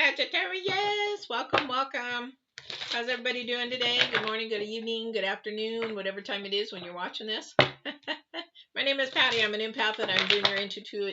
Sagittarius, welcome, welcome. How's everybody doing today? Good morning, good evening, good afternoon, whatever time it is when you're watching this. My name is Patty. I'm an empath and I'm doing your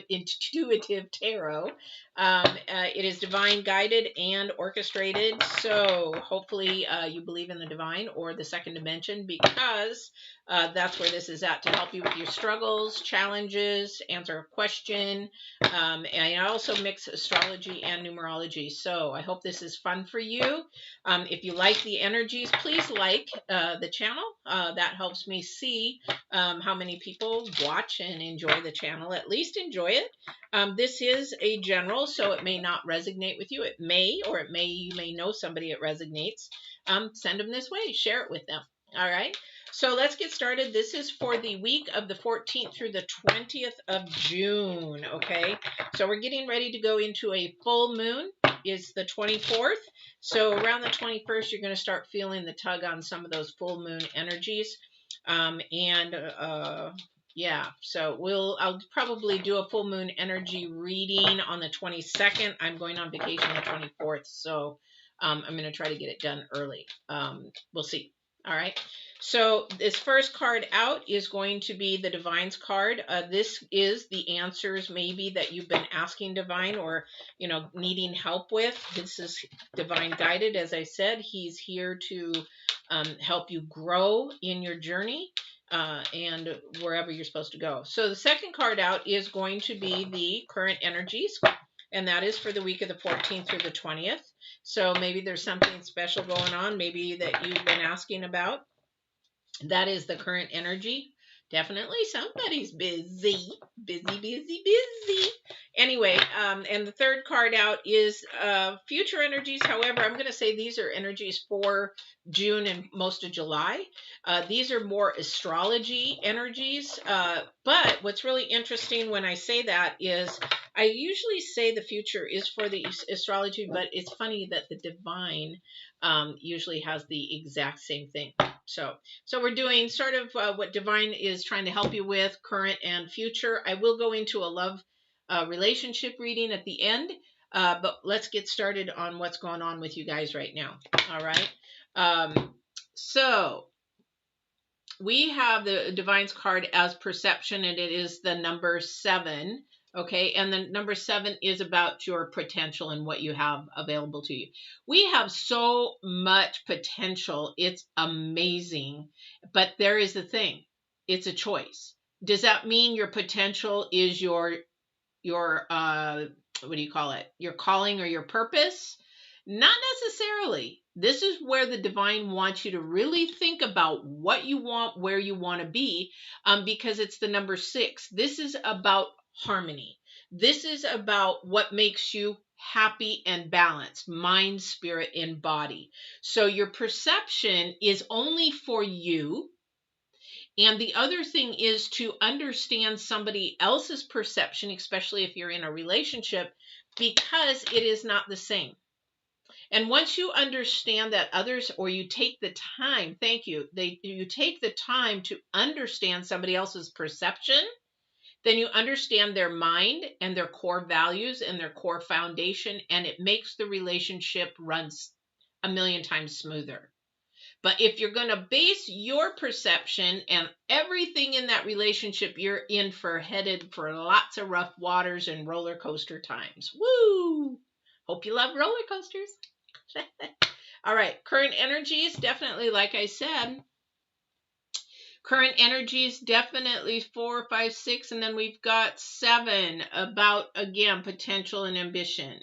intuitive tarot. It is divine guided and orchestrated. So hopefully you believe in the divine or the second dimension, because that's where this is at, to help you with your struggles, challenges, answer a question. And I also mix astrology and numerology. So I hope this is fun for you. If you like the energies, please like the channel. That helps me see how many people watch and enjoy the channel. At least enjoy it. This is a general, so it may not resonate with you. It may, or it may, you may know somebody it resonates. Send them this way. Share it with them. All right. So let's get started. This is for the week of the 14th through the 20th of June. Okay. So we're getting ready to go into a full moon. Is the 24th. So around the 21st, you're going to start feeling the tug on some of those full moon energies. Yeah, so I'll probably do a full moon energy reading on the 22nd. I'm going on vacation the 24th, so I'm going to try to get it done early. We'll see. All right. So this first card out is going to be the Divine's card. This is the answers maybe that you've been asking Divine, or, you know, needing help with. This is Divine guided. As I said, he's here to help you grow in your journey and wherever you're supposed to go. So the second card out is going to be the current energies, and that is for the week of the 14th through the 20th. So maybe there's something special going on, maybe that you've been asking about. That is the current energy. Definitely somebody's busy. Anyway, and the third card out is future energies. However, I'm going to say these are energies for June and most of July. These are more astrology energies. But what's really interesting when I say that is I usually say the future is for the astrology, but it's funny that the divine usually has the exact same thing. So we're doing sort of what Divine is trying to help you with, current and future. I will go into a love relationship reading at the end, but let's get started on what's going on with you guys right now. All right. So we have the Divine's card as perception, and it is the number 7. Okay, and the number 7 is about your potential and what you have available to you. We have so much potential. It's amazing. But there is the thing. It's a choice. Does that mean your potential is your what do you call it? Your calling or your purpose? Not necessarily. This is where the Divine wants you to really think about what you want, where you want to be, because it's the number 6. This is about harmony. This is about what makes you happy and balanced, mind, spirit, and body. So your perception is only for you. And the other thing is to understand somebody else's perception, especially if you're in a relationship, because it is not the same. And once you understand that others, or you take the time, you take the time to understand somebody else's perception, then you understand their mind and their core values and their core foundation, and it makes the relationship run a million times smoother. But if you're going to base your perception and everything in that relationship, you're headed for lots of rough waters and roller coaster times. Woo! Hope you love roller coasters. All right, current energies, definitely, like I said, current energies, definitely 4, 5, 6, and then we've got 7 about, again, potential and ambition.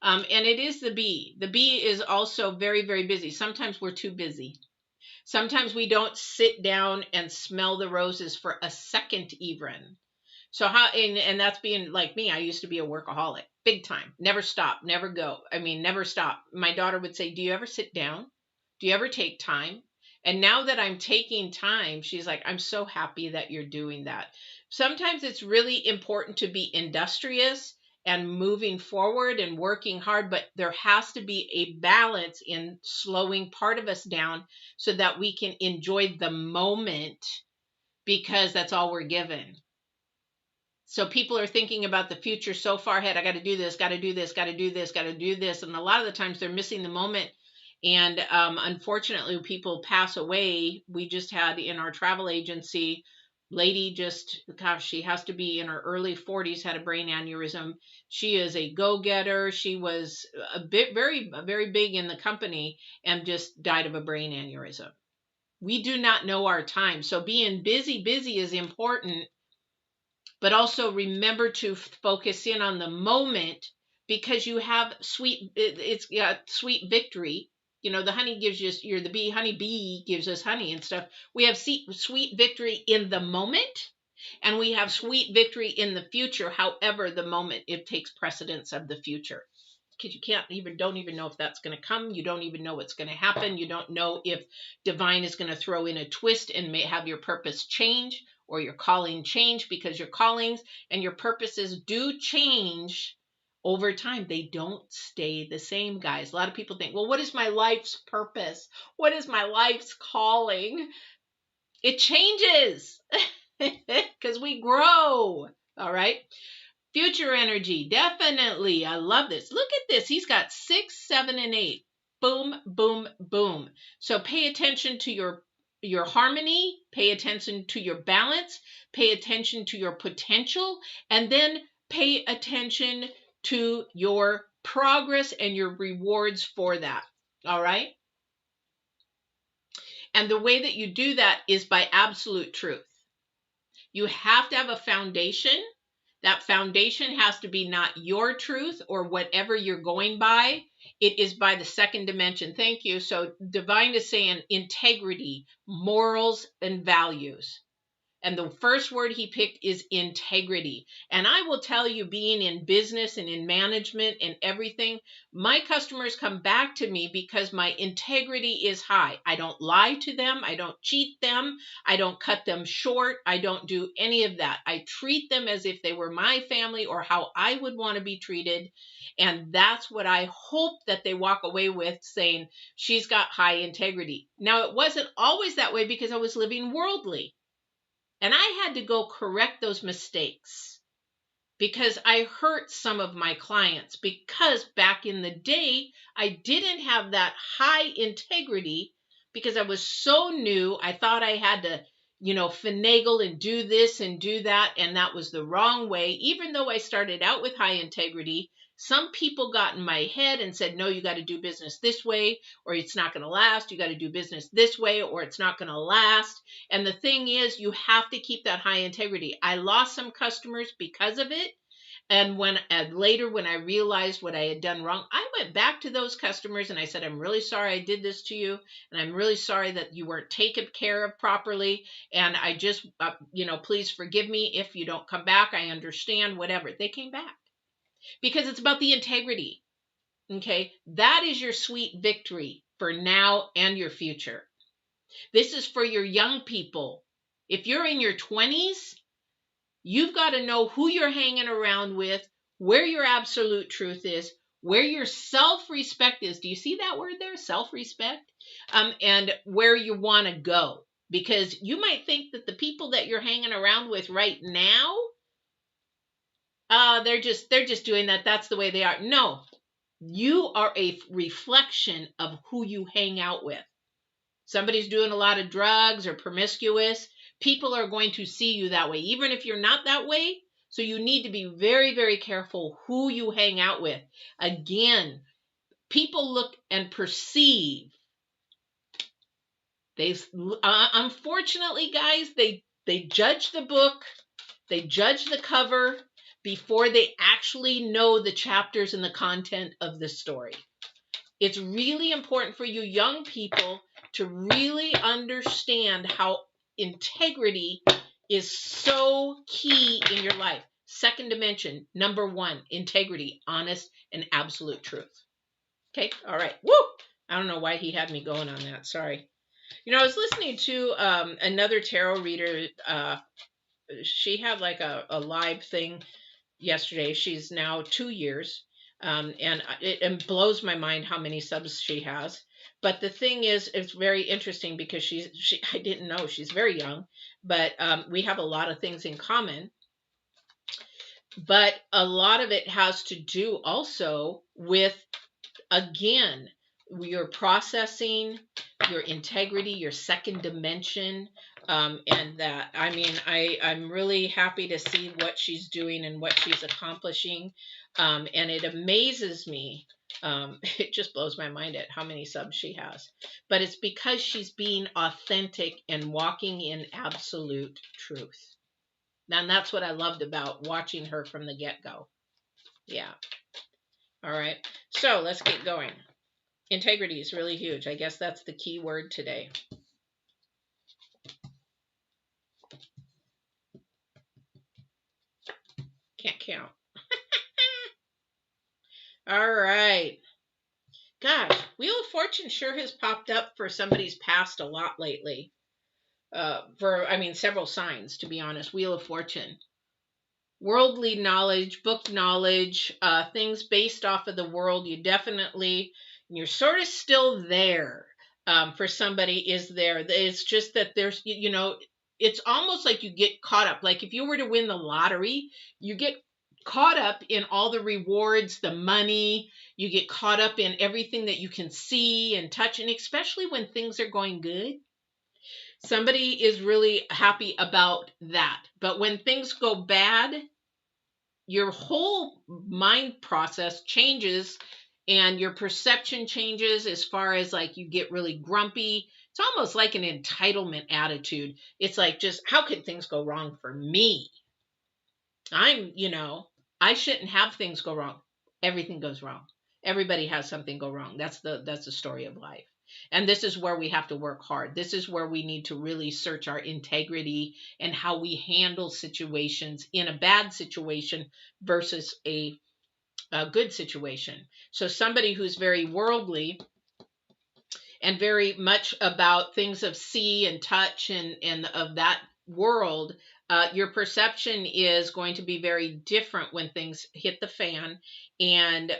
And it is the bee. The bee is also very, very busy. Sometimes we're too busy. Sometimes we don't sit down and smell the roses for a second even. So and that's being like me. I used to be a workaholic, big time. Never stop, never go. I mean, never stop. My daughter would say, do you ever sit down? Do you ever take time? And now that I'm taking time, she's like, I'm so happy that you're doing that. Sometimes it's really important to be industrious and moving forward and working hard, but there has to be a balance in slowing part of us down so that we can enjoy the moment, because that's all we're given. So people are thinking about the future so far ahead. I got to do this, got to do this, got to do this, got to do this. And a lot of the times they're missing the moment. And unfortunately, people pass away. We just had in our travel agency, lady just, gosh, she has to be in her early 40s, had a brain aneurysm. She is a go-getter. She was very big in the company and just died of a brain aneurysm. We do not know our time. So being busy is important, but also remember to focus in on the moment, because you have it's got sweet victory. You know, the honey gives you, you're the bee, honey bee gives us honey and stuff. We have sweet victory in the moment, and we have sweet victory in the future. However, the moment, it takes precedence of the future, because you don't even know if that's going to come. You don't even know what's going to happen. You don't know if divine is going to throw in a twist and may have your purpose change or your calling change, because your callings and your purposes do change over time. They don't stay the same, guys. A lot of people think, well, what is my life's purpose? What is my life's calling? It changes because we grow. All right. Future energy, definitely. I love this. Look at this. He's got 6, 7, and 8. Boom, boom, boom. So pay attention to your harmony, pay attention to your balance, pay attention to your potential, and then pay attention to your progress and your rewards for that. All right? And the way that you do that is by absolute truth. You have to have a foundation. That foundation has to be not your truth or whatever you're going by. It is by the second dimension. Thank you. So divine is saying integrity, morals, and values. And the first word he picked is integrity. And I will tell you, being in business and in management and everything, my customers come back to me because my integrity is high. I don't lie to them. I don't cheat them. I don't cut them short. I don't do any of that. I treat them as if they were my family or how I would want to be treated. And that's what I hope that they walk away with, saying, she's got high integrity. Now, it wasn't always that way because I was living worldly. And I had to go correct those mistakes because I hurt some of my clients, because back in the day, I didn't have that high integrity because I was so new. I thought I had to, finagle and do this and do that. And that was the wrong way. Even though I started out with high integrity, some people got in my head and said, no, you got to do business this way, or it's not going to last. You got to do business this way, or it's not going to last. And the thing is, you have to keep that high integrity. I lost some customers because of it. And later, when I realized what I had done wrong, I went back to those customers and I said, I'm really sorry I did this to you. And I'm really sorry that you weren't taken care of properly. And I just, please forgive me if you don't come back. I understand, whatever. They came back because it's about the integrity. Okay. That is your sweet victory for now and your future. This is for your young people. If you're in your 20s, you've got to know who you're hanging around with, where your absolute truth is, where your self-respect is. Do you see that word there? Self-respect. And where you want to go. Because you might think that the people that you're hanging around with right now, they're just doing that. That's the way they are. No, you are a reflection of who you hang out with. Somebody's doing a lot of drugs or promiscuous, people are going to see you that way, even if you're not that way. So you need to be very, very careful who you hang out with. Again, people look and perceive. Unfortunately, guys, they judge the book, they judge the cover before they actually know the chapters and the content of the story. It's really important for you young people to really understand how integrity is so key in your life. Second dimension, number 1, integrity, honest and absolute truth. Okay, all right. Woo! I don't know why he had me going on that. Sorry. I was listening to another tarot reader. She had like a live thing yesterday. She's now 2 years. And it blows my mind how many subs she has. But the thing is, it's very interesting because I didn't know she's very young, but we have a lot of things in common. But a lot of it has to do also with, again, your processing, your integrity, your second dimension, and that. I mean, I'm really happy to see what she's doing and what she's accomplishing, and it amazes me. It just blows my mind at how many subs she has, but it's because she's being authentic and walking in absolute truth. And that's what I loved about watching her from the get-go. Yeah. All right. So let's get going. Integrity is really huge. I guess that's the key word today. Can't count. All right. Gosh, Wheel of Fortune sure has popped up for somebody's past a lot lately. Several signs, to be honest. Wheel of Fortune. Worldly knowledge, book knowledge, things based off of the world. You're sort of still there. For somebody is there. It's just that there's, it's almost like you get caught up. Like if you were to win the lottery, you get caught up in all the rewards, the money, you get caught up in everything that you can see and touch, and especially when things are going good. Somebody is really happy about that. But when things go bad, your whole mind process changes and your perception changes as far as like you get really grumpy. It's almost like an entitlement attitude. It's like, just how could things go wrong for me? I shouldn't have things go wrong. Everything goes wrong. Everybody has something go wrong. That's the story of life. And this is where we have to work hard. This is where we need to really search our integrity and how we handle situations in a bad situation versus a good situation. So somebody who's very worldly and very much about things of see and touch and of that world, your perception is going to be very different when things hit the fan. And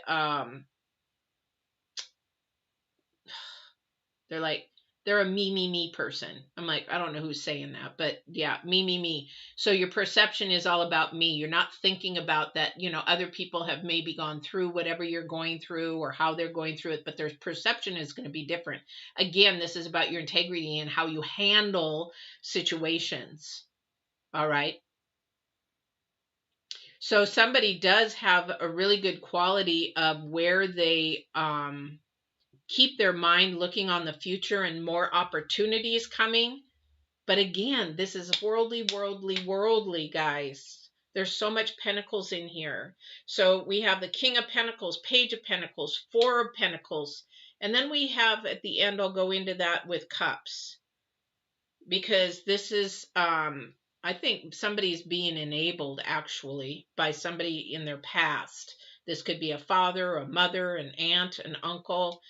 they're a me person. I'm like, I don't know who's saying that, but yeah, me. So your perception is all about me. You're not thinking about that, other people have maybe gone through whatever you're going through or how they're going through it, but their perception is going to be different. Again, this is about your integrity and how you handle situations. All right. So somebody does have a really good quality of where they keep their mind looking on the future and more opportunities coming. But again, this is worldly, guys. There's so much pentacles in here. So we have the King of Pentacles, Page of Pentacles, Four of Pentacles. And then we have at the end, I'll go into that with Cups. Because this is, I think somebody's being enabled actually by somebody in their past. This could be a father, a mother, an aunt, an uncle.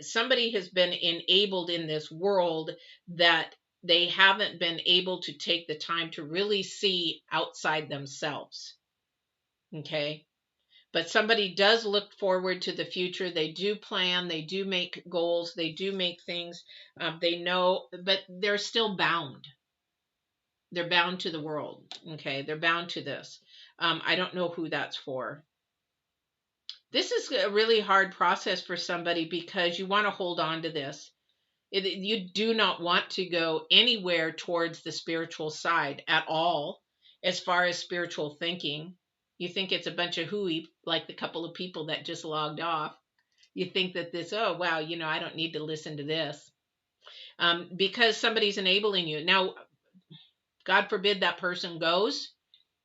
Somebody has been enabled in this world that they haven't been able to take the time to really see outside themselves. Okay. But somebody does look forward to the future. They do plan. They do make goals. They do make things. They know, but they're still bound. They're bound to the world. Okay. They're bound to this. I don't know who that's for. This is a really hard process for somebody because you want to hold on to this. You do not want to go anywhere towards the spiritual side at all, as far as spiritual thinking. You think it's a bunch of hooey, like the couple of people that just logged off. You think that this, oh, wow, I don't need to listen to this. Because somebody's enabling you. Now, God forbid that person goes,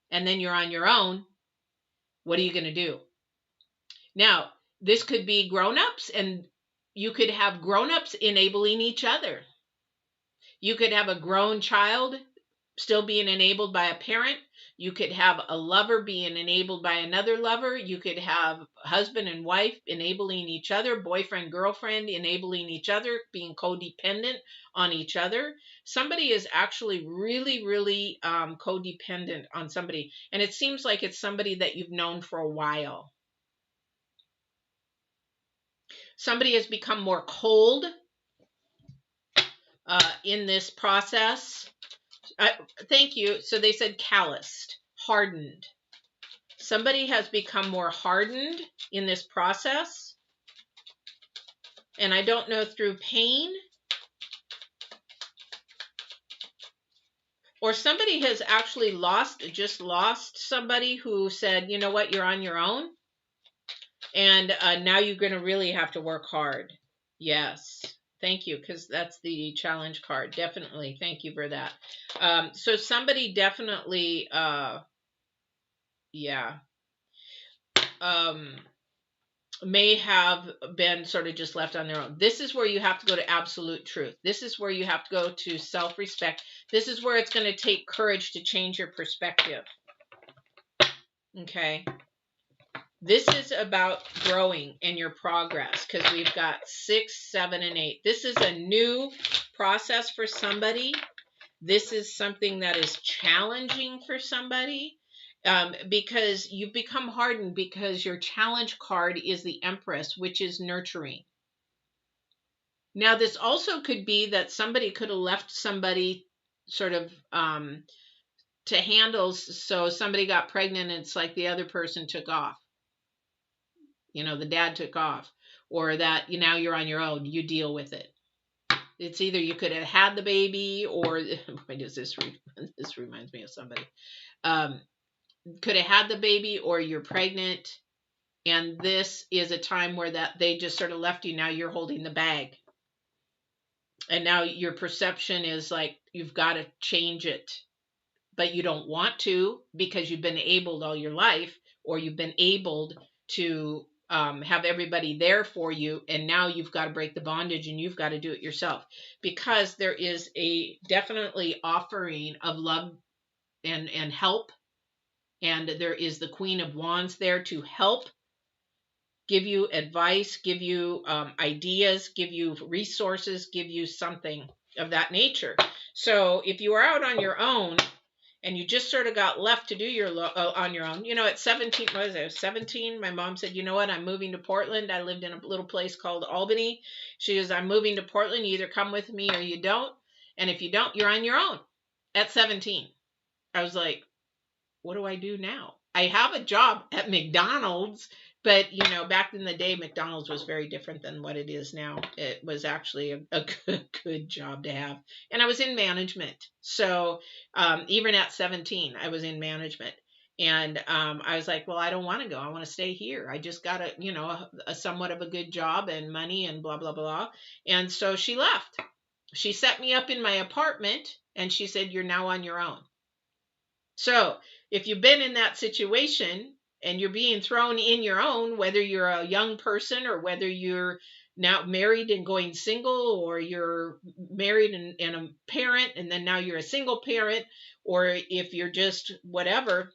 and then you're on your own. What are you going to do? Now, this could be grown-ups, and you could have grown-ups enabling each other. You could have a grown child still being enabled by a parent. You could have a lover being enabled by another lover. You could have husband and wife enabling each other, boyfriend, girlfriend enabling each other, being codependent on each other. Somebody is actually really codependent on somebody. And it seems like it's somebody that you've known for a while. Somebody has become more cold in this process. Thank you. So they said calloused, hardened. Somebody has become more hardened in this process. And I don't know, through pain, or somebody has actually just lost somebody who said, you know what, you're on your own. And now you're going to really have to work hard. Yes. Thank you, because that's the challenge card. Definitely. Thank you for that. So somebody definitely, yeah, may have been sort of just left on their own. This is where you have to go to absolute truth. This is where you have to go to self-respect. This is where it's going to take courage to change your perspective. Okay. This is about growing and your progress, because we've got 6, 7, and 8. This is a new process for somebody. This is something that is challenging for somebody, because you've become hardened, because your challenge card is the Empress, which is nurturing. Now, this also could be that somebody could have left somebody sort of to handle. So somebody got pregnant and it's like the other person took off. You know, the dad took off, or that now you're on your own. You deal with it. It's either you could have had the baby, or why does this reminds me of somebody. Could have had the baby, or you're pregnant, and this is a time where that they just sort of left you. Now you're holding the bag, and now your perception is like you've got to change it, but you don't want to, because you've been abled all your life, or you've been abled to have everybody there for you, and now you've got to break the bondage and you've got to do it yourself, because there is a definitely offering of love and help, and there is the Queen of Wands there to help, give you advice, give you ideas, give you resources, give you something of that nature. So if you are out on your own and you just sort of got left to do your on your own, at 17, what was it, 17, my mom said, you know what, I'm moving to Portland. I lived in a little place called Albany. She goes, I'm moving to Portland. You either come with me or you don't. And if you don't, you're on your own. At 17, I was like, what do I do now? I have a job at McDonald's, but back in the day, McDonald's was very different than what it is now. It was actually a good job to have. And I was in management. So even at 17, I was in management. And I was like, well, I don't want to go. I want to stay here. I just got a somewhat of a good job and money and blah, blah, blah. And so she left. She set me up in my apartment and she said, you're now on your own. So if you've been in that situation and you're being thrown in your own, whether you're a young person or whether you're now married and going single, or you're married and a parent and then now you're a single parent, or if you're just whatever,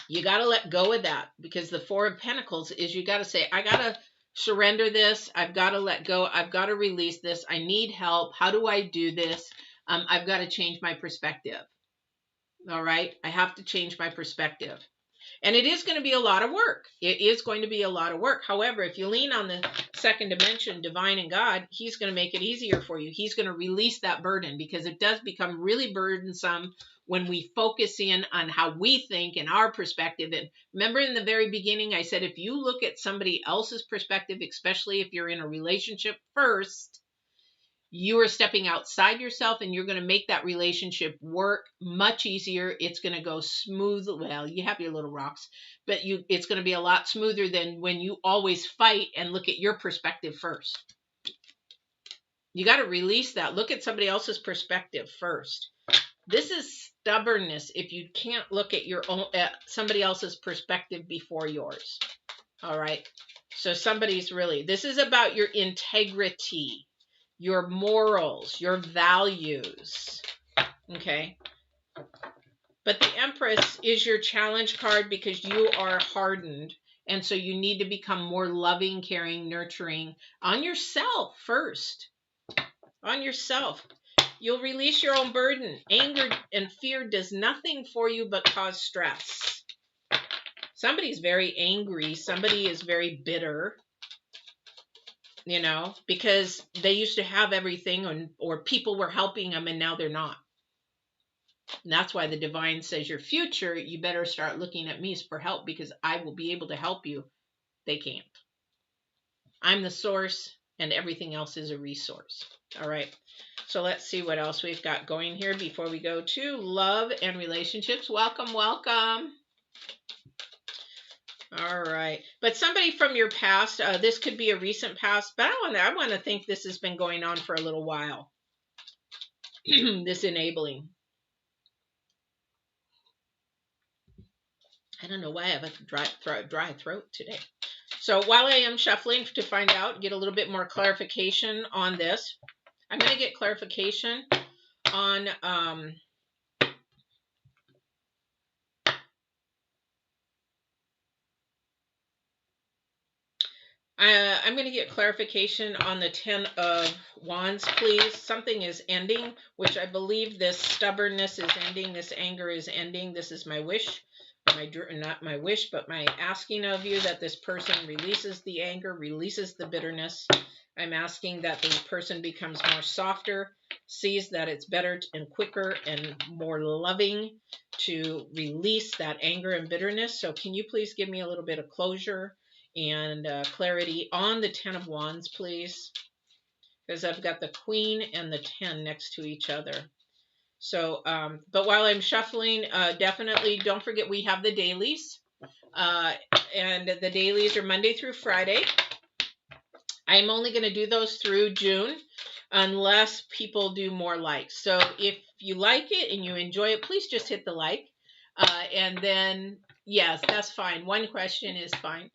you got to let go of that, because the Four of Pentacles is you got to say, I got to surrender this. I've got to let go. I've got to release this. I need help. How do I do this? I've got to change my perspective. All right. I have to change my perspective. And it is going to be a lot of work. It is going to be a lot of work. However, if you lean on the second dimension, divine and God, he's going to make it easier for you. He's going to release that burden, because it does become really burdensome when we focus in on how we think and our perspective. And remember in the very beginning, I said, if you look at somebody else's perspective, especially if you're in a relationship first, you are stepping outside yourself, and you're going to make that relationship work much easier. It's going to go smooth. Well, you have your little rocks, but it's going to be a lot smoother than when you always fight and look at your perspective first. You got to release that. Look at somebody else's perspective first. This is stubbornness if you can't look at your own, at somebody else's perspective before yours. All right. So this is about your integrity, your morals, your values. Okay. But the Empress is your challenge card, because you are hardened. And so you need to become more loving, caring, nurturing on yourself first. On yourself. You'll release your own burden. Anger and fear does nothing for you but cause stress. Somebody's very angry. Somebody is very bitter. Because they used to have everything, or people were helping them and now they're not. And that's why the divine says your future, you better start looking at me for help because I will be able to help you. They can't. I'm the source and everything else is a resource. All right. So let's see what else we've got going here before we go to love and relationships. Welcome, welcome. All right. But somebody from your past, this could be a recent past, but I want to think this has been going on for a little while. This enabling. I don't know why I have a dry throat today. So while I am shuffling to find out, get a little bit more clarification on this, I'm going to get clarification on I'm going to get clarification on the 10 of Wands, please. Something is ending, which I believe this stubbornness is ending. This anger is ending. This is my wish. Not my wish, but my asking of you that this person releases the anger, releases the bitterness. I'm asking that the person becomes more softer, sees that it's better and quicker and more loving to release that anger and bitterness. So can you please give me a little bit of closure and clarity on the 10 of Wands, please? Because I've got the Queen and the 10 next to each other. So, but while I'm shuffling, definitely don't forget we have the dailies. And the dailies are Monday through Friday. I'm only going to do those through June unless people do more likes. So if you like it and you enjoy it, please just hit the like. And then, yes, that's fine. One question is fine.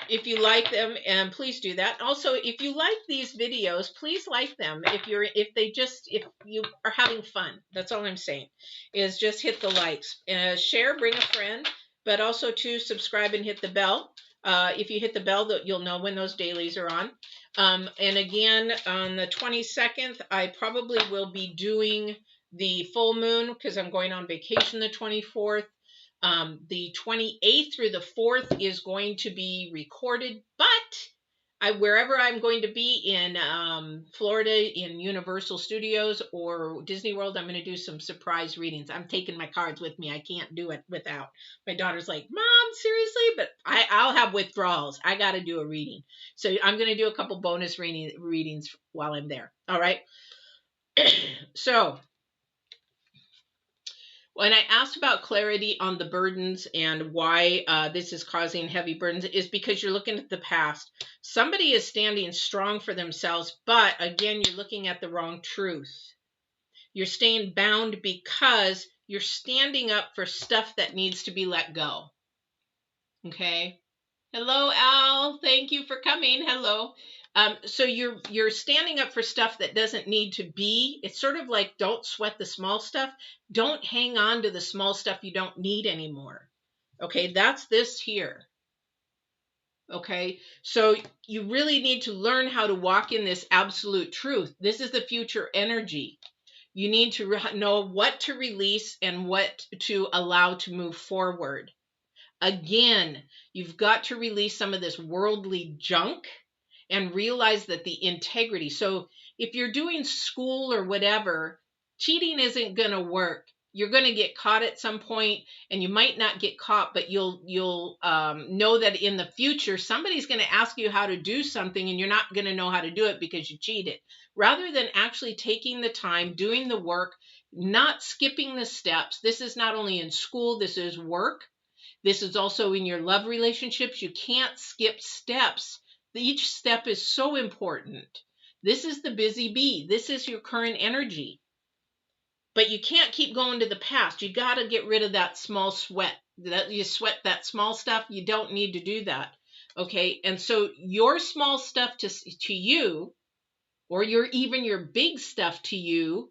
If you like them, and please do that. Also, if you like these videos, please like them. If you are having fun, that's all I'm saying, is just hit the likes, share, bring a friend, but also to subscribe and hit the bell. If you hit the bell, you'll know when those dailies are on. And again, on the 22nd, I probably will be doing the full moon because I'm going on vacation the 24th. The 28th through the 4th is going to be recorded, but wherever I'm going to be in Florida, in Universal Studios or Disney World, I'm going to do some surprise readings. I'm taking my cards with me. I can't do it without. My daughter's like, Mom, seriously? But I'll have withdrawals. I got to do a reading. So I'm going to do a couple bonus readings while I'm there. All right. So when I asked about clarity on the burdens and why this is causing heavy burdens is because you're looking at the past. Somebody is standing strong for themselves, but again, you're looking at the wrong truth. You're staying bound because you're standing up for stuff that needs to be let go. Okay? Hello, Al. Thank you for coming. Hello. So you're standing up for stuff that doesn't need to be. It's sort of like don't sweat the small stuff. Don't hang on to the small stuff you don't need anymore. Okay, that's this here. Okay, so you really need to learn how to walk in this absolute truth. This is the future energy. You need to know what to release and what to allow to move forward. Again, you've got to release some of this worldly junk and realize that the integrity. So if you're doing school or whatever, cheating isn't going to work. You're going to get caught at some point, and you might not get caught, but you'll know that in the future, somebody's going to ask you how to do something, and you're not going to know how to do it because you cheated. Rather than actually taking the time, doing the work, not skipping the steps. This is not only in school, this is work. This is also in your love relationships. You can't skip steps. Each step is so important. This is the busy bee. This is your current energy. But you can't keep going to the past. You got to get rid of that small sweat. You sweat that small stuff. You don't need to do that. Okay? And so your small stuff to you, or even your big stuff to you,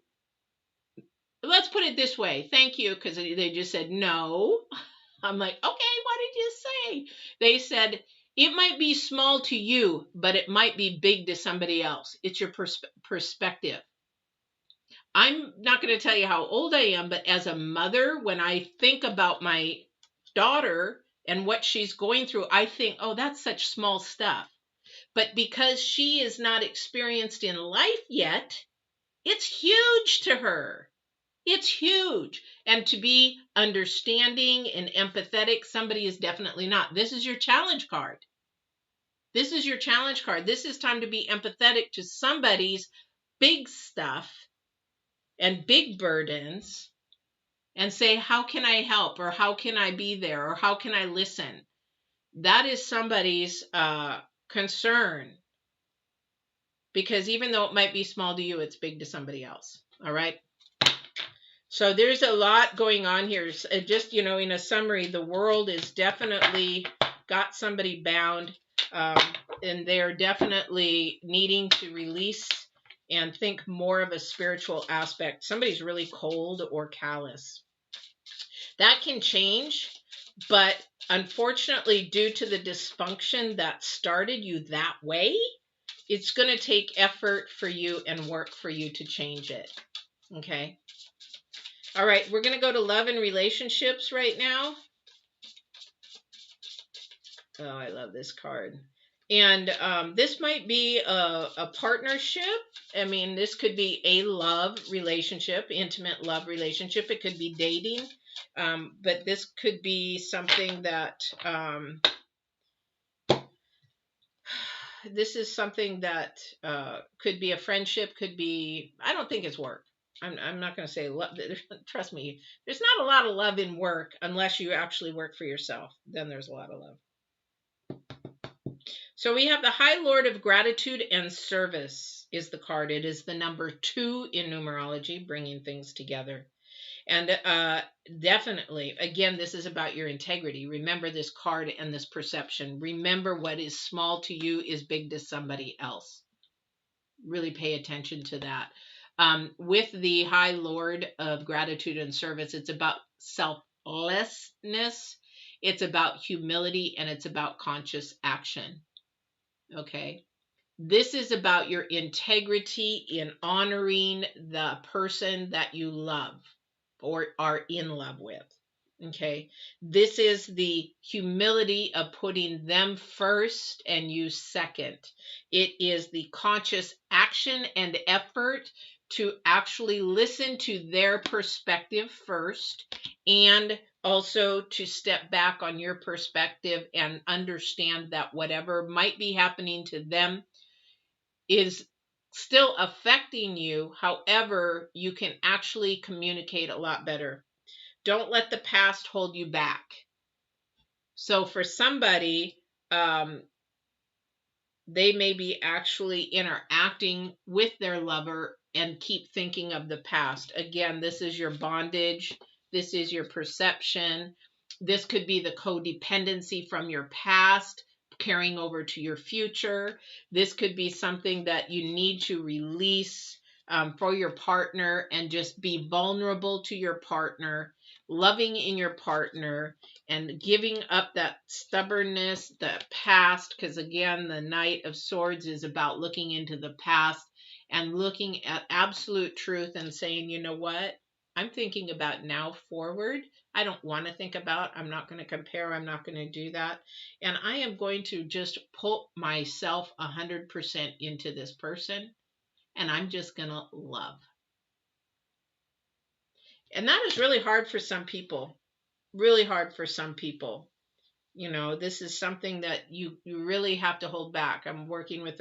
let's put it this way. Thank you, because they just said no. I'm like, okay, what did you say? They said, it might be small to you, but it might be big to somebody else. It's your perspective. I'm not going to tell you how old I am, but as a mother, when I think about my daughter and what she's going through, I think, oh, that's such small stuff. But because she is not experienced in life yet, it's huge to her. It's huge. And to be understanding and empathetic, somebody is definitely not. This is your challenge card. This is your challenge card. This is time to be empathetic to somebody's big stuff and big burdens and say, how can I help? Or how can I be there? Or how can I listen? That is somebody's concern. Because even though it might be small to you, it's big to somebody else. All right. So there's a lot going on here. Just, you know, in a summary, the world is definitely got somebody bound, and they're definitely needing to release and think more of a spiritual aspect. Somebody's really cold or callous. That can change, but unfortunately, due to the dysfunction that started you that way, it's going to take effort for you and work for you to change it. Okay. All right. We're going to go to love and relationships right now. Oh, I love this card. And this might be a partnership. I mean, this could be a love relationship, intimate love relationship. It could be dating. But this could be something that this is something that could be a friendship, could be, I don't think it's work. I'm not going to say love. Trust me, there's not a lot of love in work unless you actually work for yourself. Then there's a lot of love. So we have the High Lord of Gratitude and Service is the card. It is the number 2 in numerology, bringing things together. And definitely, again, this is about your integrity. Remember this card and this perception. Remember what is small to you is big to somebody else. Really pay attention to that. With the High Lord of Gratitude and Service, it's about selflessness. It's about humility, and it's about conscious action. Okay. This is about your integrity in honoring the person that you love or are in love with. Okay. This is the humility of putting them first and you second. It is the conscious action and effort to actually listen to their perspective first, and also to step back on your perspective and understand that whatever might be happening to them is still affecting you. However, you can actually communicate a lot better. Don't let the past hold you back. So for somebody, they may be actually interacting with their lover and keep thinking of the past. Again, this is your bondage. This is your perception. This could be the codependency from your past carrying over to your future. This could be something that you need to release for your partner, and just be vulnerable to your partner, loving in your partner, and giving up that stubbornness, the past, because again, the Knight of Swords is about looking into the past and looking at absolute truth and saying, you know what? I'm thinking about now forward. I don't want to think about, I'm not going to compare, I'm not going to do that. And I am going to just put myself 100% into this person, and I'm just going to love. And that is really hard for some people. Really hard for some people. You know, this is something that you really have to hold back. I'm working with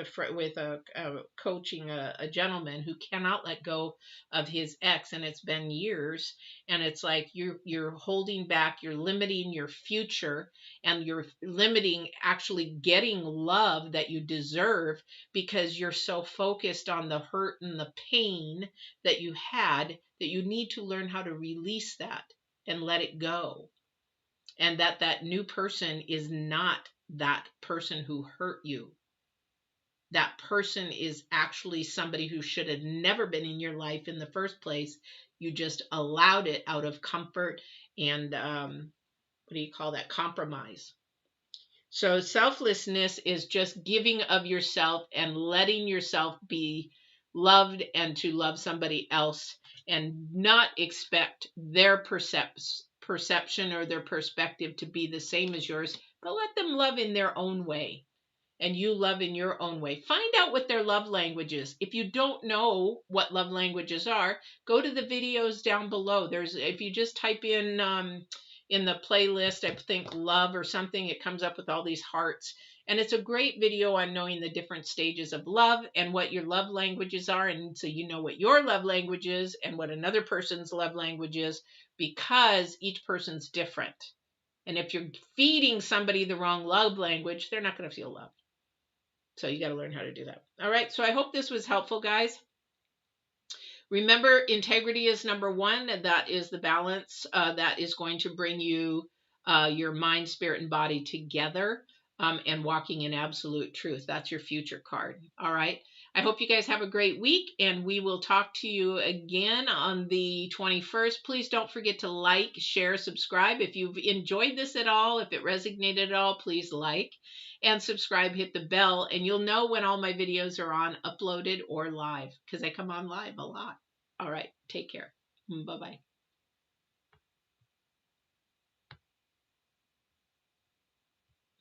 coaching a gentleman who cannot let go of his ex, and it's been years. And it's like you're holding back, you're limiting your future, and you're limiting actually getting love that you deserve, because you're so focused on the hurt and the pain that you had, that you need to learn how to release that and let it go. And that new person is not that person who hurt you. That person is actually somebody who should have never been in your life in the first place. You just allowed it out of comfort and compromise. So selflessness is just giving of yourself and letting yourself be loved and to love somebody else, and not expect their perception or their perspective to be the same as yours, but let them love in their own way. and you love in your own way. Find out what their love language is. If you don't know what love languages are, go to the videos down below. If you just type in the playlist, I think love or something, it comes up with all these hearts. And it's a great video on knowing the different stages of love and what your love languages are. And so you know what your love language is and what another person's love language is, because each person's different. And if you're feeding somebody the wrong love language, they're not going to feel loved. So you got to learn how to do that. All right. So I hope this was helpful, guys. Remember, integrity is number one. And that is the balance that is going to bring you your mind, spirit, and body together. And walking in absolute truth. That's your future card. All right. I hope you guys have a great week, and we will talk to you again on the 21st. Please don't forget to like, share, subscribe. If you've enjoyed this at all, if it resonated at all, please like and subscribe, hit the bell, and you'll know when all my videos are on, uploaded or live, because I come on live a lot. All right. Take care. Bye-bye.